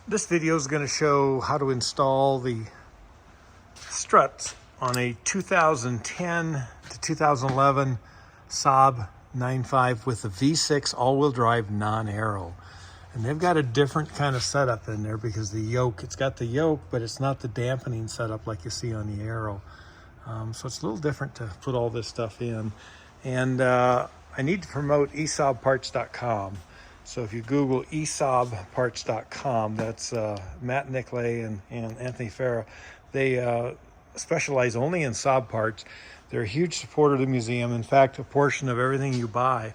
This video is going to show how to install the struts on a 2010 to 2011 Saab 9.5 with the V6 all-wheel drive non-Aero. And they've got a different kind of setup in there because the yoke, it's got the yoke, but it's not the dampening setup like you see on the Aero. So it's a little different to put all this stuff in. And I need to promote Esaabparts.com. So if you Google Esaabparts.com, that's Matt Nicolay and Anthony Farah. They specialize only in Saab parts. They're a huge supporter of the museum. In fact, a portion of everything you buy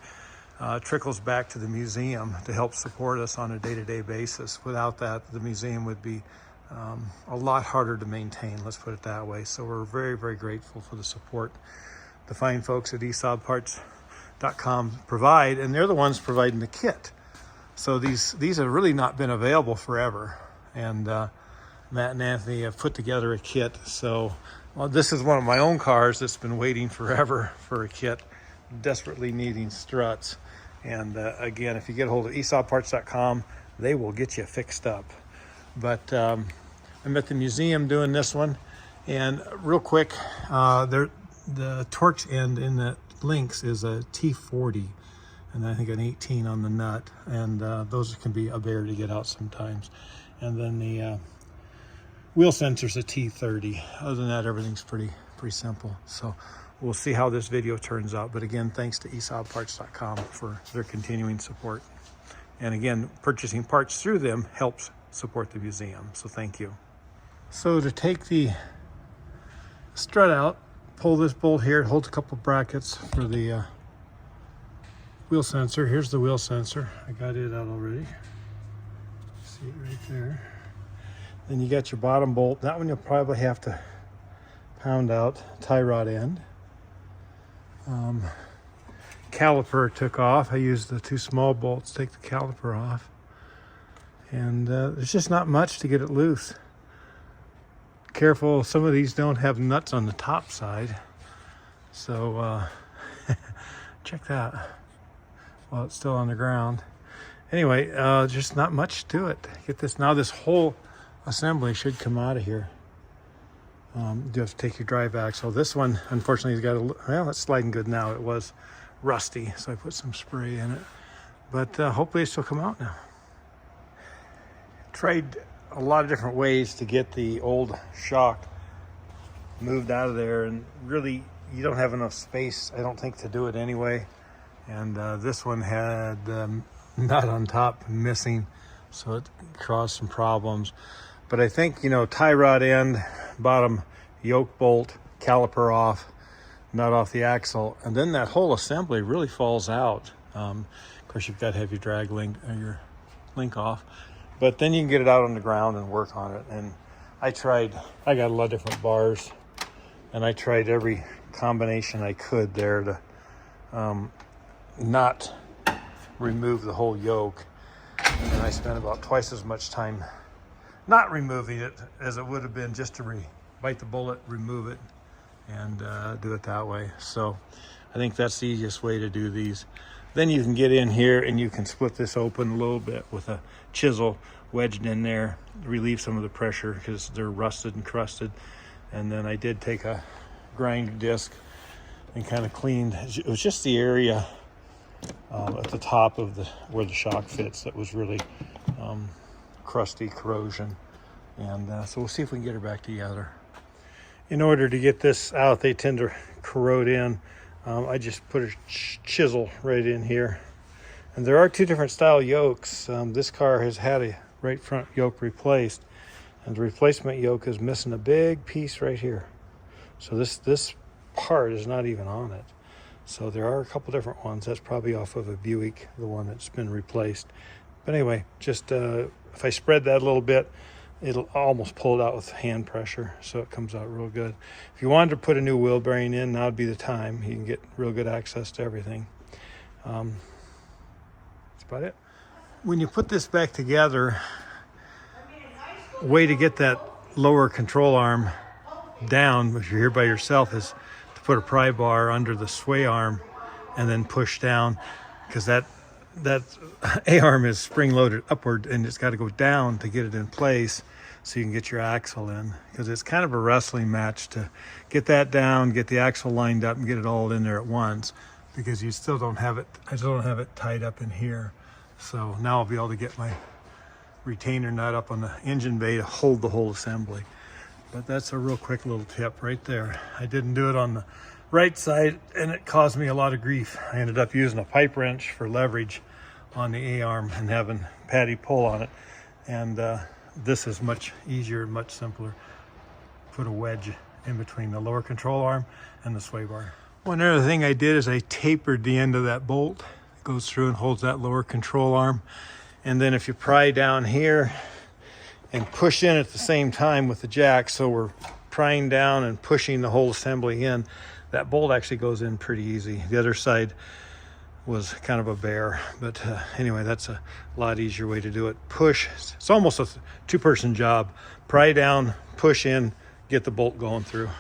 trickles back to the museum to help support us on a day-to-day basis. Without that, the museum would be a lot harder to maintain, let's put it that way. So we're very, very grateful for the support the fine folks at Esaabparts.com provide, and they're the ones providing the kit. So these have really not been available forever, and Matt and Anthony have put together a kit. So this is one of my own cars that's been waiting forever for a kit, desperately needing struts. And again, if you get a hold of Esaabparts.com, they will get you fixed up. But I'm at the museum doing this one, and real quick, the torch end in the links is a T40, and I think an 18 on the nut, and those can be a bear to get out sometimes. And then the wheel sensor's a T30. Other than that, everything's pretty simple. So we'll see how this video turns out. But again, thanks to Esaabparts.com for their continuing support. And again, purchasing parts through them helps support the museum. So thank you. So to take the strut out, pull this bolt here. It holds a couple brackets for the wheel sensor. Here's the wheel sensor. I got it out already. See it right there. Then you got your bottom bolt. That one you'll probably have to pound out. Tie rod end. Caliper took off. I used the two small bolts to take the caliper off. And there's just not much to get it loose. Careful, some of these don't have nuts on the top side. So check that. Well, it's still on the ground. Anyway, just not much to it. Get this, now this whole assembly should come out of here. You have to take your drive axle. This one, unfortunately, has got a, well, it's sliding good now. It was rusty, so I put some spray in it. But hopefully it still come out now. Tried a lot of different ways to get the old shock moved out of there, and really, you don't have enough space, I don't think, to do it anyway. And this one had nut on top missing, so it caused some problems. But I think, you know, tie rod end, bottom yoke bolt, caliper off, nut off the axle, and then that whole assembly really falls out. Of course, you've got to have your drag link, your link off, but then you can get it out on the ground and work on it. And I got a lot of different bars, and I tried every combination I could there to not remove the whole yoke. And I spent about twice as much time not removing it as it would have been just to bite the bullet, remove it, and do it that way. So I think that's the easiest way to do these. Then you can get in here and you can split this open a little bit with a chisel wedged in there, relieve some of the pressure because they're rusted and crusted. And then I did take a grind disc and kind of cleaned. It was just the area at the top of where the shock fits that was really crusty, corrosion. And so we'll see if we can get her back together. In order to get this out, they tend to corrode in. I just put a chisel right in here. And there are two different style yokes. This car has had a right front yoke replaced, and the replacement yoke is missing a big piece right here. So this part is not even on it. So there are a couple different ones. That's probably off of a Buick, the one that's been replaced. But anyway, just if I spread that a little bit, it'll almost pull it out with hand pressure, so it comes out real good. If you wanted to put a new wheel bearing in, now would be the time. You can get real good access to everything. That's about it. When you put this back together, a way to get that lower control arm down, if you're here by yourself, is to put a pry bar under the sway arm and then push down, because that that A-arm is spring-loaded upward, and it's got to go down to get it in place so you can get your axle in, because it's kind of a wrestling match to get that down, get the axle lined up, and get it all in there at once, because you still don't have it. I still don't have it tied up in here. So now I'll be able to get my retainer nut up on the engine bay to hold the whole assembly. But that's a real quick little tip right there. I didn't do it on the right side, and it caused me a lot of grief. I ended up using a pipe wrench for leverage on the A-arm and having Patty pull on it. And this is much easier and much simpler. Put a wedge in between the lower control arm and the sway bar. One other thing I did is I tapered the end of that bolt. It goes through and holds that lower control arm. And then if you pry down here and push in at the same time with the jack, so we're prying down and pushing the whole assembly in, that bolt actually goes in pretty easy. The other side was kind of a bear, but anyway, that's a lot easier way to do it. Push, it's almost a two-person job. Pry down, push in, get the bolt going through.